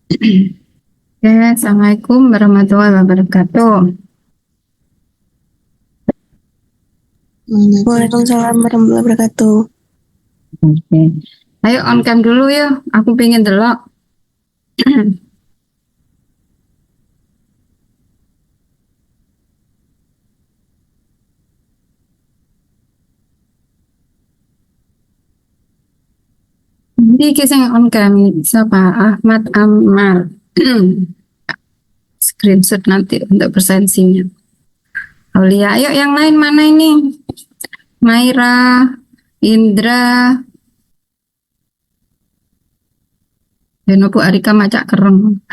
Oke, Assalamualaikum warahmatullahi wabarakatuh. Waalaikumsalam warahmatullahi wabarakatuh. Oke. Ayo on cam dulu ya. Aku pengen delok. Ini kisah on cam siapa? Ahmad Amal. Screenshot nanti untuk presensinya. Aulia, ayo yang lain mana ini? Maira, Indra, Denopo Arika Macak Kereng.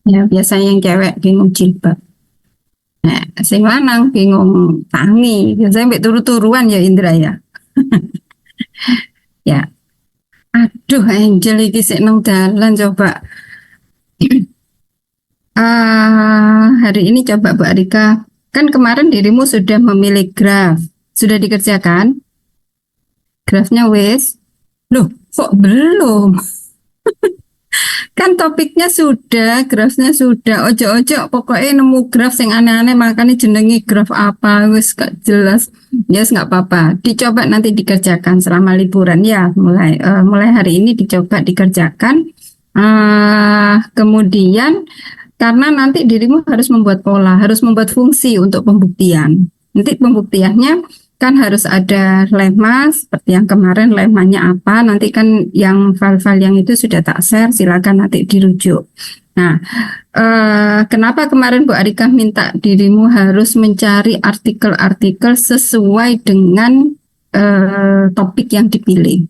Ya, biasanya yang cewek bingung jilbab. Nah, sing lanang bingung tangi. Biasanya mbek turu-turuan ya Indra ya. Ya, aduh Angel iki sik nang dalan coba. Hari ini coba Bu Arika, kan kemarin dirimu sudah memilih graf, sudah dikerjakan? Grafnya wes? Loh, kok belum? Kan topiknya sudah, grafnya sudah. Ojo-ojo, pokoknya nemu graf yang aneh-aneh, makanya jenengi graf apa, wes gak jelas. Yes, nggak apa-apa. Dicoba nanti dikerjakan selama liburan ya. Mulai hari ini dicoba dikerjakan. Kemudian karena nanti dirimu harus membuat pola, harus membuat fungsi untuk pembuktian. Nanti pembuktiannya kan harus ada lemma seperti yang kemarin lemmanya apa, nanti kan yang file-file yang itu sudah tak share, silakan nanti dirujuk. Nah, kenapa kemarin Bu Arika minta dirimu harus mencari artikel-artikel sesuai dengan topik yang dipilih.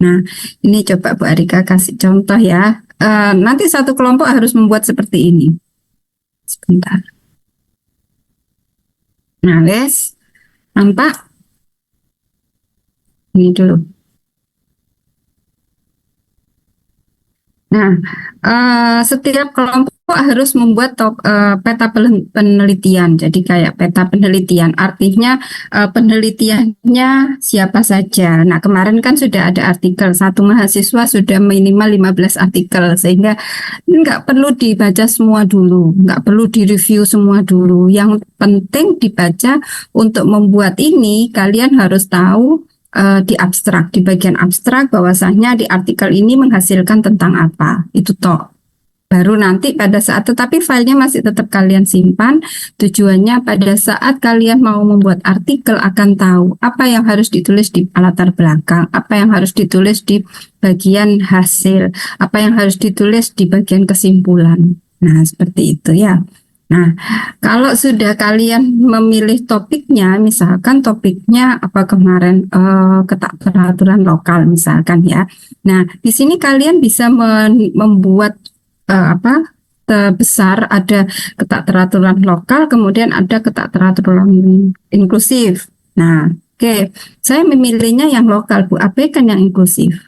Nah, ini coba Bu Arika kasih contoh ya. Nanti satu kelompok harus membuat seperti ini. Sebentar. Nah, wes, nampak? Ini dulu. Nah, setiap kelompok harus membuat peta penelitian. Jadi kayak peta penelitian, artinya penelitiannya siapa saja. Nah, kemarin kan sudah ada artikel, satu mahasiswa sudah minimal 15 artikel, sehingga nggak perlu dibaca semua dulu, nggak perlu direview semua dulu. Yang penting dibaca untuk membuat ini, kalian harus tahu di abstrak, di bagian abstrak bahwasanya di artikel ini menghasilkan tentang apa, itu toh. Baru nanti pada saat, tetapi filenya masih tetap kalian simpan, tujuannya pada saat kalian mau membuat artikel akan tahu apa yang harus ditulis di latar belakang, apa yang harus ditulis di bagian hasil, apa yang harus ditulis di bagian kesimpulan. Nah, seperti itu ya. Nah, kalau sudah kalian memilih topiknya, misalkan topiknya apa kemarin peraturan lokal misalkan ya. Nah, di sini kalian bisa membuat apa besar ada ketak teraturan lokal, kemudian ada ketak teraturan inklusif. Nah, oke, saya memilihnya yang lokal, Bu. Abaikan yang inklusif.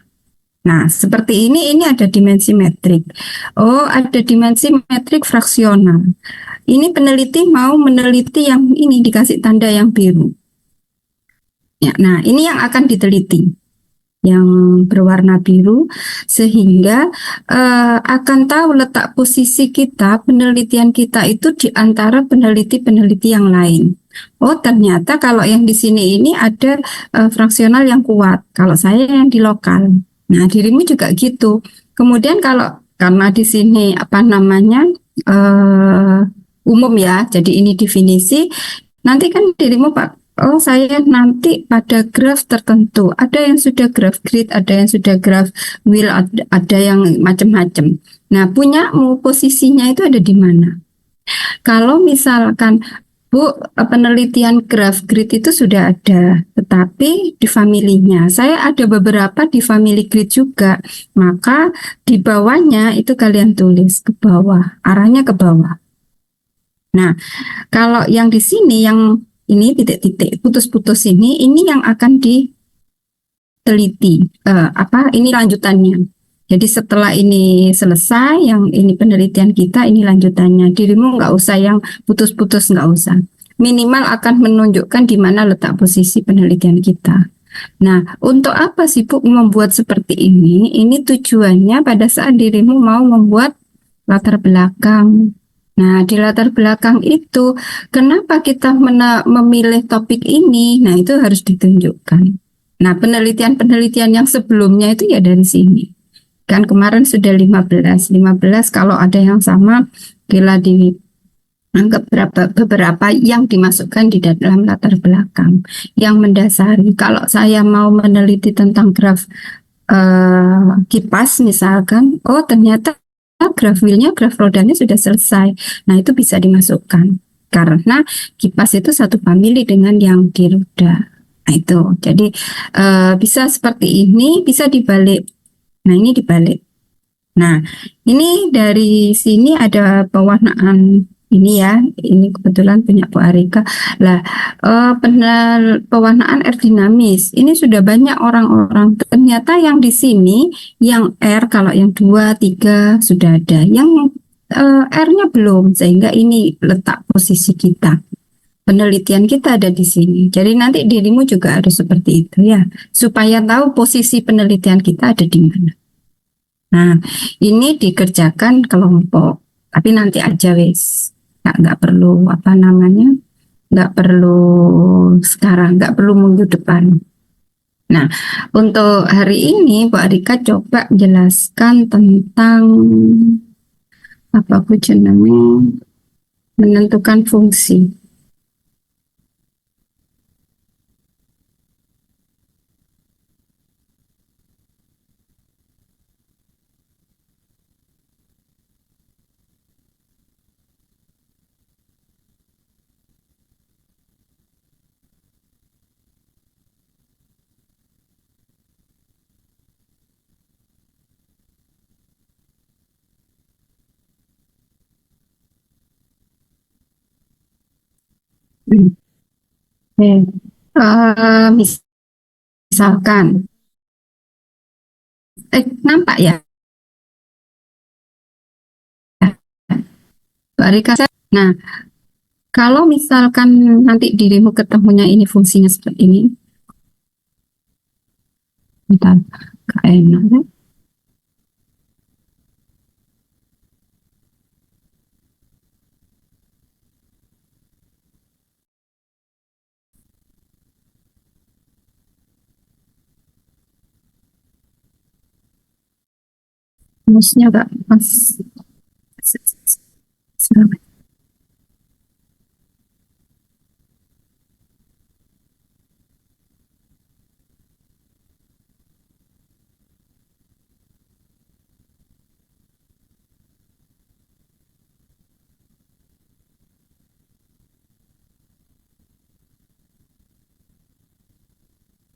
Nah, seperti ini ada dimensi metrik. Oh, ada dimensi metrik fraksional. Ini peneliti mau meneliti yang ini dikasih tanda yang biru. Ya, nah, ini yang akan diteliti, yang berwarna biru, sehingga akan tahu letak posisi kita, penelitian kita itu di antara peneliti-peneliti yang lain. Oh, ternyata kalau yang di sini ini ada fraksional yang kuat, kalau saya yang di lokal. Nah, dirimu juga gitu. Kemudian kalau karena di sini apa namanya umum ya, jadi ini definisi. Nanti kan dirimu Pak, oh saya nanti pada graf tertentu, ada yang sudah graf grid, ada yang sudah graf wheel, ada yang macam-macam. Nah, punyamu posisinya itu ada di mana? Kalau misalkan Bu, penelitian graf grid itu sudah ada, tetapi di familinya. Saya ada beberapa di family grid juga, maka di bawahnya itu kalian tulis ke bawah, arahnya ke bawah. Nah, kalau yang di sini, yang ini titik-titik putus-putus ini yang akan diteliti. Ini lanjutannya. Jadi setelah ini selesai, yang ini penelitian kita, ini lanjutannya. Dirimu nggak usah yang putus-putus, nggak usah. Minimal akan menunjukkan di mana letak posisi penelitian kita. Nah, untuk apa sih Bu membuat seperti ini? Ini tujuannya pada saat dirimu mau membuat latar belakang. Nah, di latar belakang itu, kenapa kita memilih topik ini? Nah, itu harus ditunjukkan. Nah, penelitian-penelitian yang sebelumnya itu ya dari sini. Kan kemarin sudah 15 kalau ada yang sama, bila di beberapa yang dimasukkan di dalam latar belakang yang mendasari. Kalau saya mau meneliti tentang graf kipas misalkan, oh ternyata graf wheelnya, graf rodanya sudah selesai. Nah itu bisa dimasukkan karena kipas itu satu famili dengan yang di roda. Nah itu, jadi bisa seperti ini, bisa dibalik. Nah ini dibalik. Nah, ini dari sini ada pewarnaan ini ya. Ini kebetulan punya Bu Arika. Lah, pewarnaan aerodinamis. Ini sudah banyak orang-orang. Ternyata yang di sini, yang R kalau yang 2, 3 sudah ada. Yang R-nya belum, sehingga ini letak posisi kita. Penelitian kita ada di sini. Jadi nanti dirimu juga harus seperti itu ya, supaya tahu posisi penelitian kita ada di mana. Nah, ini dikerjakan kelompok, tapi nanti aja wes, nggak perlu apa namanya, nggak perlu sekarang, nggak perlu minggu depan. Nah, untuk hari ini Bu Arika coba jelaskan tentang apa aku jenenge menentukan fungsi. Hmm. Oke. Misalkan, nampak ya, Bu Arika. Nah, kalau misalkan nanti dirimu ketemunya ini fungsinya seperti ini, bentar, gak enak ya. Mouse-nya gak pas.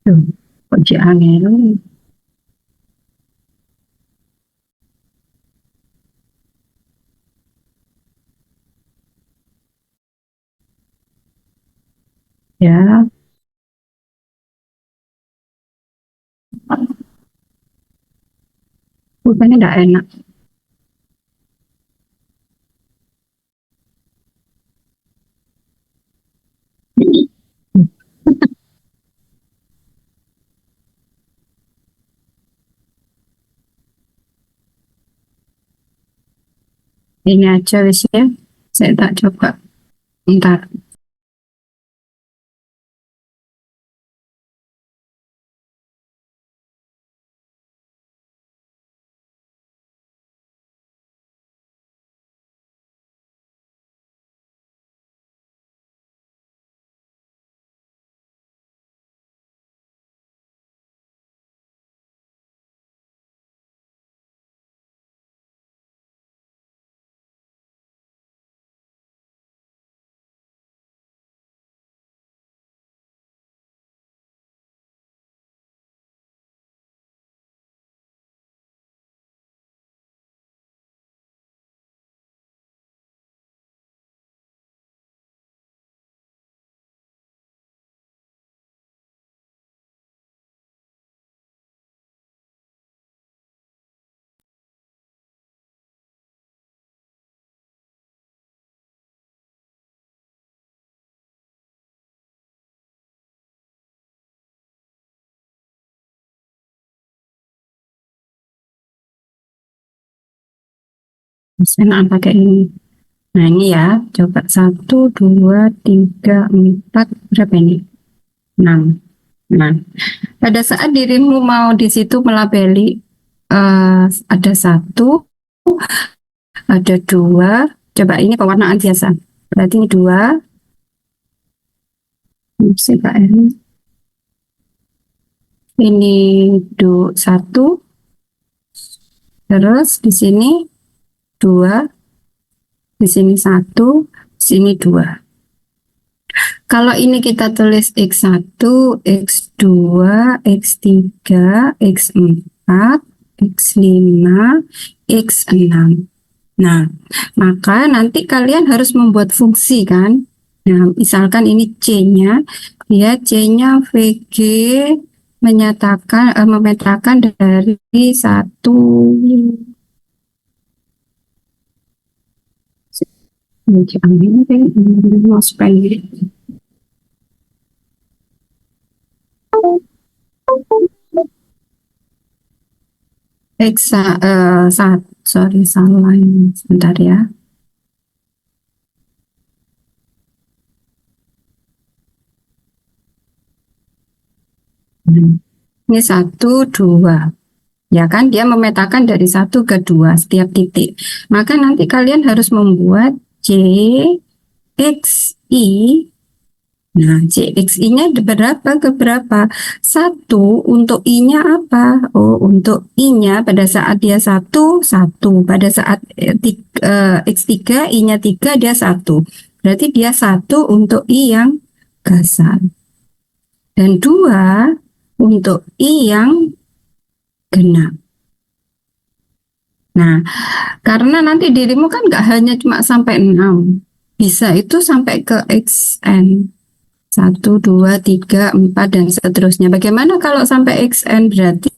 Tuh, kok jadi angin. Ya, bukannya gak enak. Ini aja wis ya. Saya tak coba. Ntar. Enak pakai ini. Nah ini ya, coba 1, 2, 3, 4, berapa ini? 6. Nah, pada saat dirimu mau di situ melabeli, ada 1, ada 2. Coba ini pewarnaan biasa. Berarti ini 2. Ini 1. Terus di sini 2. Di sini 1. Di sini 2. Kalau ini kita tulis X1, X2, X3, X4, X5, X6. Nah, maka nanti kalian harus membuat fungsi kan. Nah, misalkan ini C-nya, ya C-nya VG memetakan dari 1. Sorry, salah ini. Sebentar ya. Ini 1, 2. Ya kan, dia memetakan dari 1 ke 2 setiap titik. Maka nanti kalian harus membuat CXI. Nah, CXI-nya berapa ke berapa? 1 untuk I-nya apa? Oh, untuk I-nya pada saat dia 1, 1. Pada saat X3, I-nya 3, dia 1. Berarti dia 1 untuk I yang gasal. Dan 2 untuk I yang genap. Nah, karena nanti dirimu kan nggak hanya cuma sampai 6. Bisa itu sampai ke XN. 1, 2, 3, 4, dan seterusnya. Bagaimana kalau sampai XN? Berarti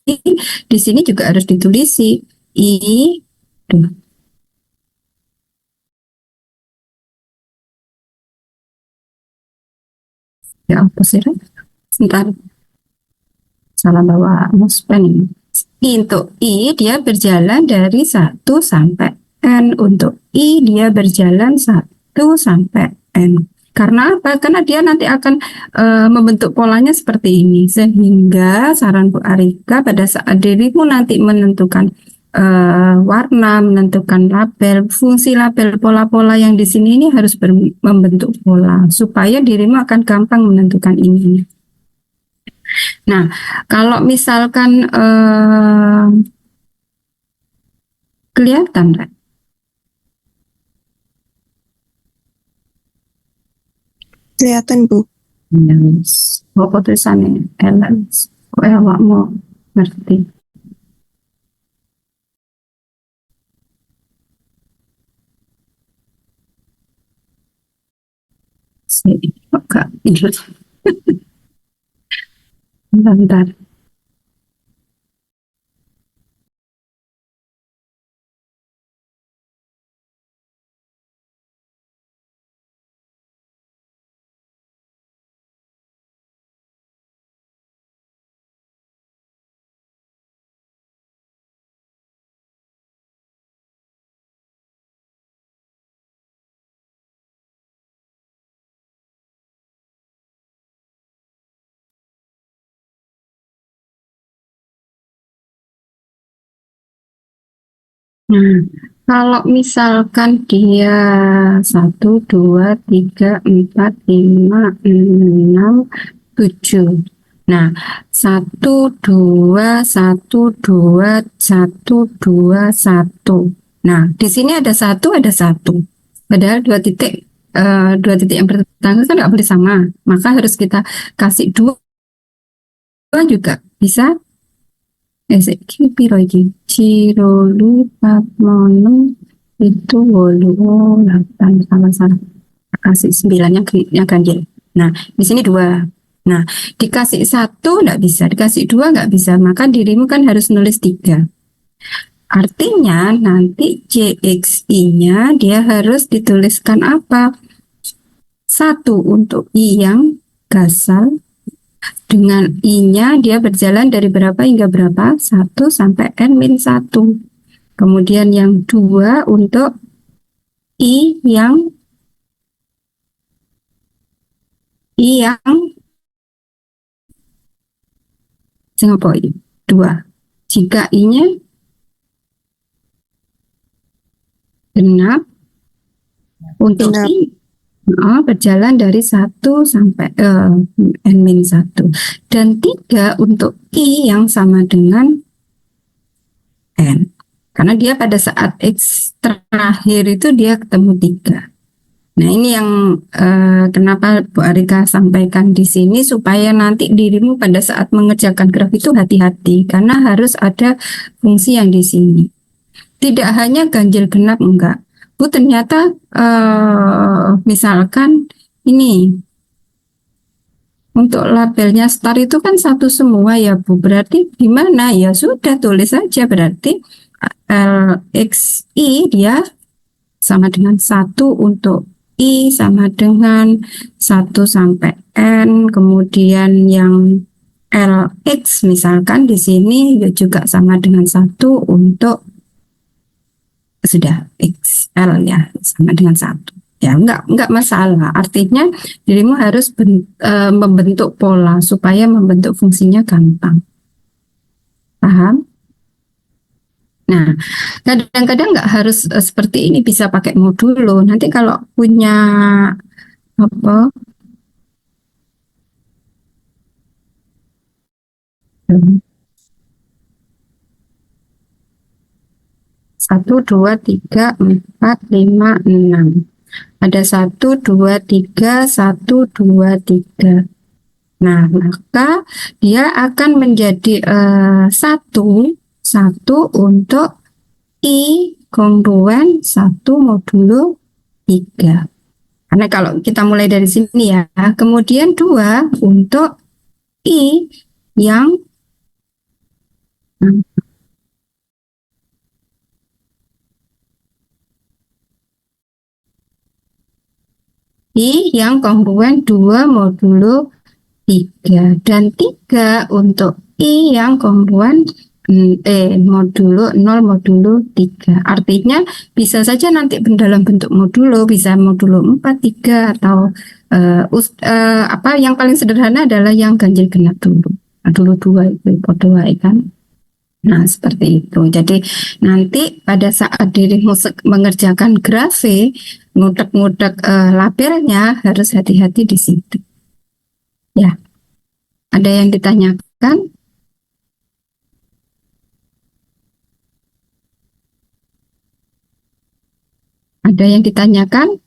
di sini juga harus ditulisi I. Ya, apa sih? Sebentar. Salah bawa mousepad ini. Untuk I dia berjalan dari 1 sampai N. Untuk I dia berjalan 1 sampai N. Karena apa? Karena dia nanti akan membentuk polanya seperti ini. Sehingga saran Bu Arika pada saat dirimu nanti menentukan warna, menentukan label, fungsi label pola-pola yang di sini ini harus membentuk pola. Supaya dirimu akan gampang menentukan ini. Nah, kalau misalkan kelihatan, Rek? Kelihatan, Bu. Ya, wis. Apa tulisannya? Ellen. Kok awakmu ngerti? Kok gak ingat? Bentar. Nah, kalau misalkan dia 1, 2, 3, 4, 5, 6, 7. Nah, 1, 2, 1, 2, 1, 2, 1. Nah, di sini ada 1, ada 1. Padahal dua titik yang pertama kan nggak boleh sama. Maka harus kita kasih 2 juga. Bisa? Piro iki? Cirolu, Patmono, itu wolu, 8, salah. Kasih 9 yang ganjil. Nah, di sini 2. Nah, dikasih 1 nggak bisa, dikasih 2 nggak bisa. Maka dirimu kan harus nulis 3. Artinya nanti CXI-nya dia harus dituliskan apa? 1 untuk I yang gasal. Dengan I-nya dia berjalan dari berapa hingga berapa? 1 sampai N-1. Kemudian yang 2 untuk I yang apa ini? 2. Jika I-nya genap, untuk Genap. I berjalan dari 1 sampai N-1. Dan 3 untuk I yang sama dengan N. Karena dia pada saat X terakhir itu dia ketemu 3. Nah, ini yang kenapa Bu Arika sampaikan di sini supaya nanti dirimu pada saat mengerjakan graf itu hati-hati karena harus ada fungsi yang di sini. Tidak hanya ganjil genap, enggak. Bu, ternyata misalkan ini untuk labelnya star itu kan satu semua ya Bu. Berarti gimana? Ya sudah tulis saja berarti LXI dia sama dengan 1 untuk I sama dengan 1 sampai N, kemudian yang LX misalkan di sini juga sama dengan 1 untuk sudah XL ya, sama dengan 1. Ya, enggak masalah. Artinya dirimu harus membentuk pola supaya membentuk fungsinya gampang. Paham? Nah, kadang-kadang nggak harus seperti ini, bisa pakai modulo. Nanti kalau punya apa 1, 2, 3, 4, 5, 6. Ada 1, 2, 3, 1, 2, 3. Nah, maka dia akan menjadi 1 untuk I kongruen 1 modulo 3. Karena kalau kita mulai dari sini ya, kemudian 2 untuk I yang kongruen 2 modulo 3 dan 3 untuk I yang kongruen modulo 0 modulo 3. Artinya bisa saja nanti dalam bentuk modulo, bisa modulo 4, 3 atau apa yang paling sederhana adalah yang ganjil genap dulu. Nah, dulu 2 itu podo wae kan. Nah, seperti itu. Jadi nanti pada saat dirimu mengerjakan grafe, ngudek-ngudek labelnya harus hati-hati di situ. Ya, ada yang ditanyakan? Ada yang ditanyakan?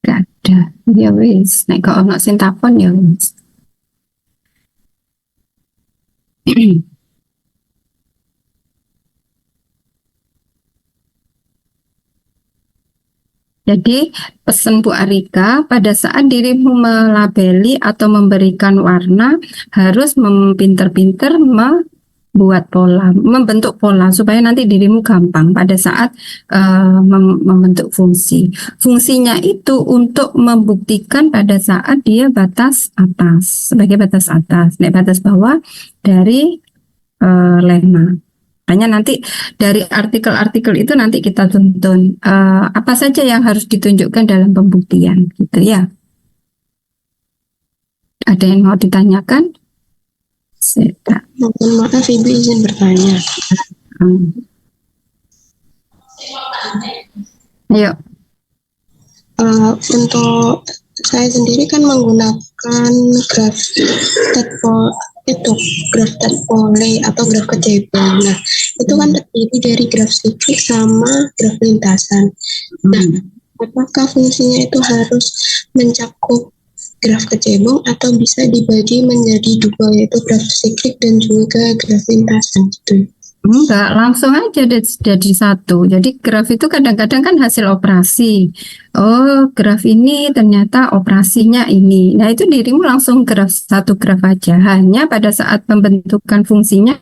Gak ada. Ya wis, nek kok ono sing takon ya wis. Jadi pesan Bu Arika, pada saat dirimu melabeli atau memberikan warna harus pinter-pinter membuat pola, membentuk pola supaya nanti dirimu gampang pada saat membentuk fungsi. Fungsinya itu untuk membuktikan pada saat dia batas atas sebagai batas atas, batas bawah dari lemma. Makanya nanti dari artikel-artikel itu nanti kita tuntun apa saja yang harus ditunjukkan dalam pembuktian, gitu ya. Ada yang mau ditanyakan? Mohon maaf, Ibu izin bertanya. Ayo. Untuk saya sendiri kan menggunakan graf graf Tadpole atau graf kecebong. Nah, itu kan terdiri dari graf siklik sama graf lintasan. Nah, apakah fungsinya itu harus mencakup graf kecebong atau bisa dibagi menjadi 2, yaitu graf siklik dan juga graf lintasan gitu? Enggak, langsung aja jadi 1. Jadi graf itu kadang-kadang kan hasil operasi. Oh, graf ini ternyata operasinya ini. Nah, itu dirimu langsung satu graf aja. Hanya pada saat pembentukan fungsinya,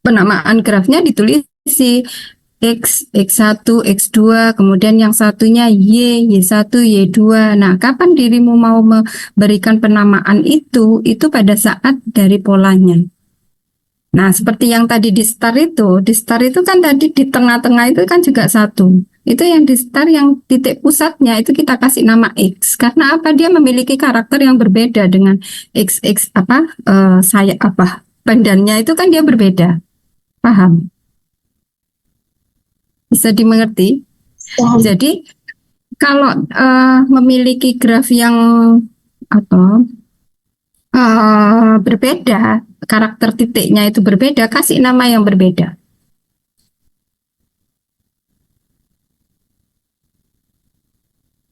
penamaan grafnya ditulisi X, X1, X2, kemudian yang satunya Y, Y1, Y2. Nah, kapan dirimu mau memberikan penamaan itu pada saat dari polanya. Nah, seperti yang tadi di star itu kan tadi di tengah-tengah itu kan juga satu. Itu yang di star yang titik pusatnya itu kita kasih nama X. Karena apa? Dia memiliki karakter yang berbeda dengan X apa saya apa pendannya itu kan dia berbeda. Paham? Bisa dimengerti? Paham. Jadi kalau memiliki graf yang apa berbeda, karakter titiknya itu berbeda, kasih nama yang berbeda.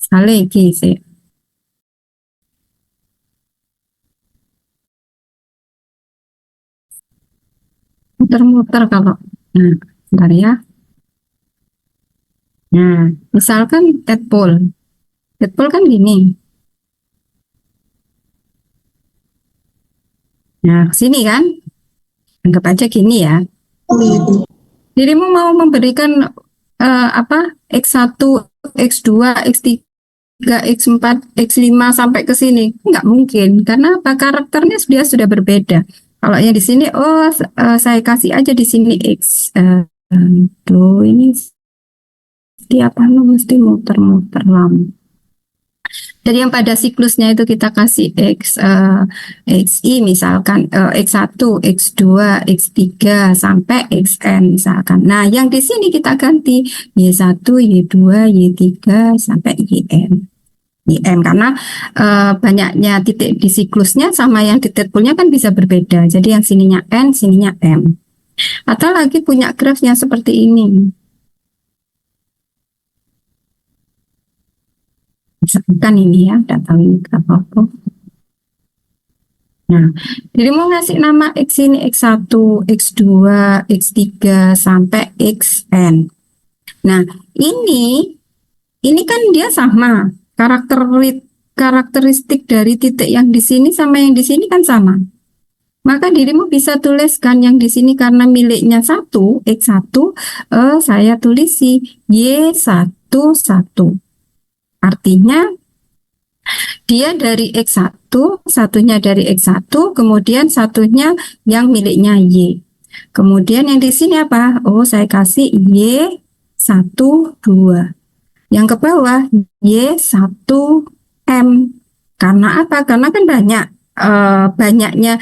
Misalnya iki sih. Muter-muter kalau. Nah, bentar ya. Nah, misalkan Deadpool. Deadpool kan gini. Nah, sini kan. Anggap aja gini ya. Oh iya benar. Dirimu mau memberikan apa? X1, X2, X3, X4, X5 sampai ke sini. Nggak mungkin. Karena apa? Karakternya sudah berbeda. Kalau yang di sini, oh saya kasih aja di sini X. Tuh, ini setiap anu mesti muter-muter lama. Jadi yang pada siklusnya itu kita kasih XI misalkan X1, X2, X3 sampai XN misalkan. Nah, yang di sini kita ganti Y1, Y2, Y3 sampai YM. YM karena banyaknya titik di siklusnya sama yang di Deadpoolnya kan bisa berbeda. Jadi yang sininya N, sininya M. Atau lagi punya grafnya seperti ini. Misalkan ini ya, tidak tahu ini graf apa. Nah, jadi mau ngasih nama X ini X1, X2, X3 sampai XN. Nah, ini kan dia sama. Karakteristik dari titik yang di sini sama yang di sini kan sama. Maka dirimu bisa tuliskan yang di sini karena miliknya satu, X1, saya tulis Y11. Artinya dia dari X1, satunya dari X1, kemudian satunya yang miliknya Y. Kemudian yang di sini apa? Oh, saya kasih Y12. Yang ke bawah Y1M. Karena apa? Karena kan banyaknya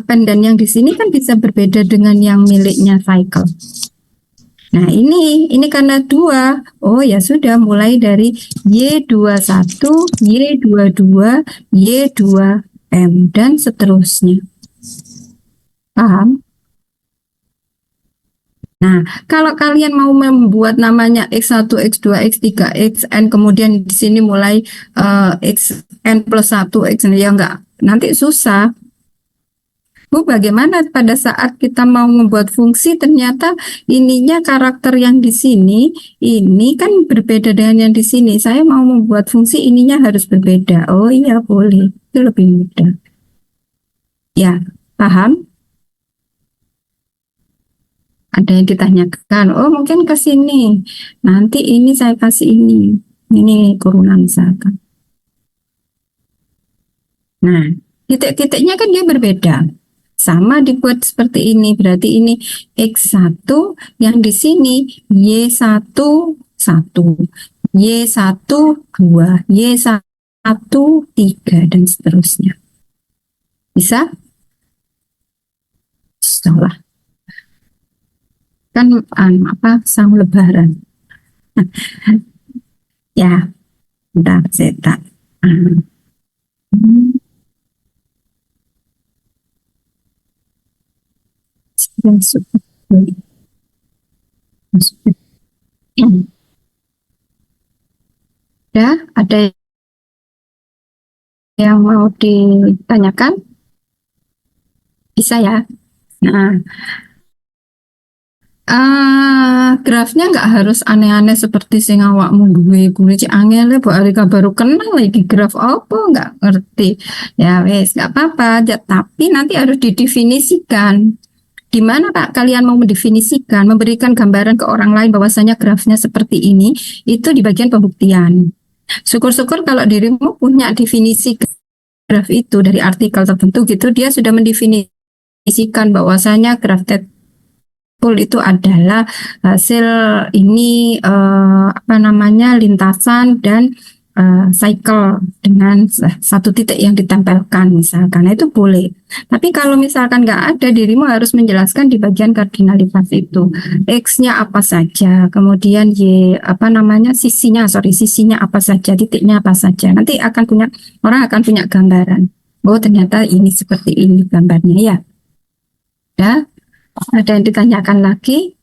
pendan yang di sini kan bisa berbeda dengan yang miliknya cycle. Nah, ini karena dua. Oh, ya sudah mulai dari Y21, Y22, Y2M dan seterusnya. Paham? Nah, kalau kalian mau membuat namanya X1, X2, X3, Xn, kemudian di sini mulai Xn plus 1, Xn, ya enggak, nanti susah. Bu, bagaimana pada saat kita mau membuat fungsi ternyata ininya karakter yang di sini ini kan berbeda dengan yang di sini. Saya mau membuat fungsi ininya harus berbeda. Oh iya boleh, itu lebih mudah. Ya, paham? Ada yang ditanyakan. Oh mungkin ke sini. Nanti ini saya kasih ini. Ini kurungan misalkan. Nah, titik-titiknya kan dia berbeda. Sama dibuat seperti ini, berarti ini X1, yang di sini Y1, 1, Y1, 2, Y1, 3, dan seterusnya. Bisa? Setelah. Kan apa, sang lebaran. Ya, bentar, saya tak. Ya, ada yang mau ditanyakan? Bisa ya. Nah, grafnya nggak harus aneh-aneh seperti sing awakmu duwe kuwi cek angel ya, buat Arika baru kenal lagi graf apa nggak ngerti. Ya wes nggak apa-apa, tapi nanti harus didefinisikan. Di mana Pak kalian mau mendefinisikan, memberikan gambaran ke orang lain bahwasanya grafnya seperti ini, itu di bagian pembuktian. Syukur-syukur kalau dirimu punya definisi graf itu dari artikel tertentu gitu, dia sudah mendefinisikan mendefinisikan bahwasanya graf table itu adalah hasil ini apa namanya lintasan dan cycle dengan satu titik yang ditempelkan misalkan, itu boleh. Tapi kalau misalkan nggak ada, dirimu harus menjelaskan di bagian kardinalitas itu X-nya apa saja, kemudian Y apa namanya sisinya apa saja, titiknya apa saja. Nanti orang akan punya gambaran. Oh ternyata ini seperti ini gambarnya ya. Ya, ada yang ditanyakan lagi?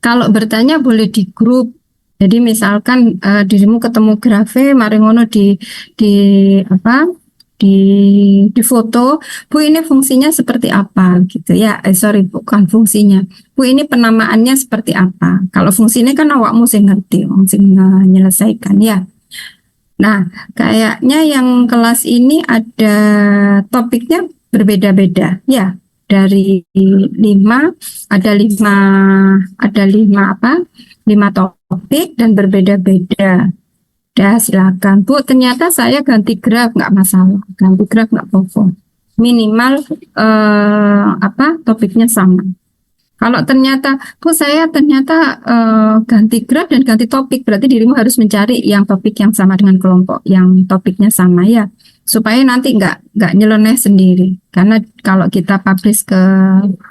Kalau bertanya boleh di grup. Jadi misalkan dirimu ketemu grafe, mari ngono di apa di foto, Bu ini fungsinya seperti apa gitu ya? Sorry bukan fungsinya, Bu ini penamaannya seperti apa? Kalau fungsinya kan awakmu sing ngerti, sing menyelesaikan ya. Nah kayaknya yang kelas ini ada topiknya berbeda-beda ya. Dari ada lima apa? 5 topik dan berbeda-beda. Ya, silakan. Bu, ternyata saya ganti graf nggak masalah. Ganti graf nggak apa-apa. Minimal topiknya sama. Kalau ternyata, Bu, saya ternyata ganti graf dan ganti topik, berarti dirimu harus mencari yang topik yang sama dengan kelompok, yang topiknya sama ya, supaya nanti nggak nyeleneh sendiri. Karena kalau kita publish ke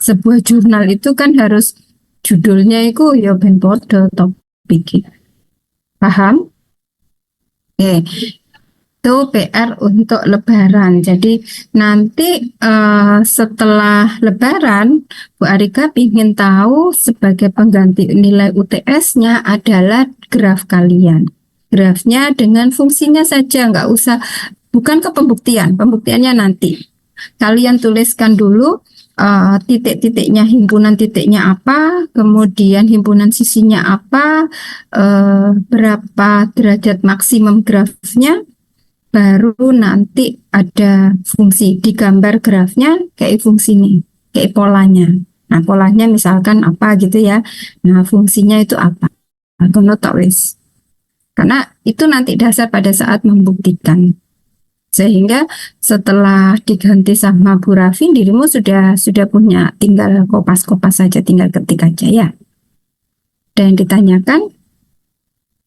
sebuah jurnal itu kan harus judulnya itu ya ben podo topik. Paham? Oke. Itu PR untuk Lebaran. Jadi nanti setelah Lebaran, Bu Arika ingin tahu sebagai pengganti nilai UTS-nya adalah graf kalian. Grafnya dengan fungsinya saja, nggak usah, bukan ke pembuktian. Pembuktiannya nanti. Kalian tuliskan dulu titik-titiknya, himpunan titiknya apa, kemudian himpunan sisinya apa, berapa derajat maksimum grafnya, baru nanti ada fungsi di gambar grafnya kayak fungsi ini, kayak polanya. Nah, polanya misalkan apa gitu ya. Nah, fungsinya itu apa? Karena itu nanti dasar pada saat membuktikan. Sehingga setelah diganti sama Bu Rafin, dirimu sudah punya, tinggal kopas-kopas saja, tinggal ketik aja ya. Dan ditanyakan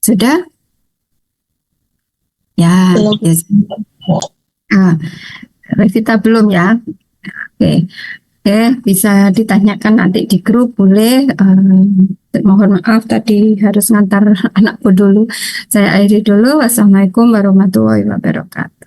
sudah? Ya, yes. Revita belum ya? Oke, bisa ditanyakan nanti di grup boleh. Mohon maaf tadi harus ngantar anakku dulu. Saya akhiri dulu. Wassalamualaikum warahmatullahi wabarakatuh.